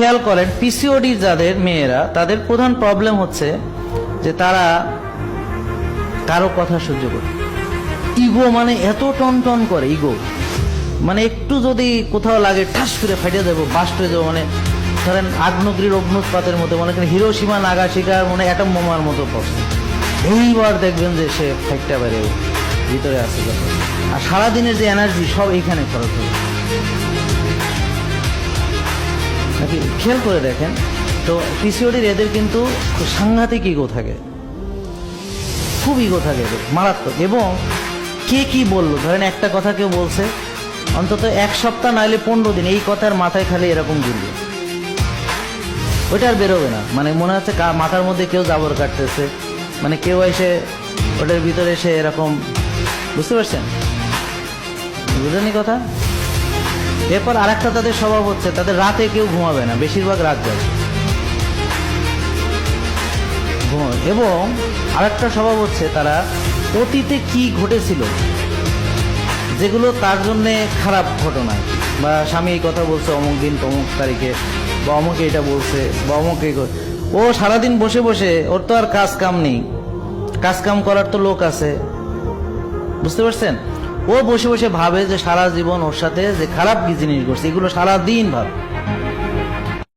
খেয়াল করেন পিসিওডি যাদের মেয়েরা তাদের প্রধান প্রবলেম হচ্ছে যে তারা কারো কথা সহ্য করে। ইগো মানে এত টন টন করে, ইগো মানে একটু যদি কোথাও লাগে ঠাস করে ফাইটে যাবো, বাস্ট হয়ে যাবো, মানে ধরেন আগ্নেয়গিরির অগ্নুৎপাতের মতো, মনে করেন হিরোশিমা নাগাসাকির মনে অ্যাটম বোমার মতো প্রশ্ন। এইবার দেখবেন যে সে ফাইটটা বেড়ে ভিতরে আসে যখন, আর সারাদিনের যে এনার্জি সব এইখানে খরচ হবে। নাকি খেয়াল করে দেখেন তো পিসিওডির এদের কিন্তু সাংঘাতিক ইগো থাকে, খুব ইগো থাকে এদের, মারাত্মক। এবং কে কি বললো, ধরেন একটা কথা কেউ বলছে, অন্তত এক সপ্তাহ নাইলে 15 দিন এই কথার মাথায় খালি এরকম ঘুরবে, ওইটা আর বেরোবে না। মানে মনে হচ্ছে মাথার মধ্যে কেউ জাবর কাটতেছে, মানে কেউ এসে ওটার ভিতরে এসে এরকম, বুঝতে পারছেন? বুঝলেনি কথা? এরপর আরেকটা তাদের স্বভাব হচ্ছে, তাদের রাতে কেউ ঘুমাবে না, বেশিরভাগ রাত যাবে ঘুমাবে। এবং আরেকটা স্বভাব হচ্ছে তারা অতীতে কি ঘটেছিল, যেগুলো তার জন্যে খারাপ ঘটনা, বা স্বামী এই কথা বলছে অমুক দিন অমুক তারিখে, বা অমুকে এটা বলছে, বা অমুকে, ও সারাদিন বসে বসে, ওর তো আর কাজ কাম নেই, কাজ কাম করার তো লোক আছে, বুঝতে পারছেন? ও বসে বসে ভাবে যে সারা জীবন ওর সাথে যে খারাপ কি জিনিস ঘটছে, এগুলো সারাদিন ভাবে।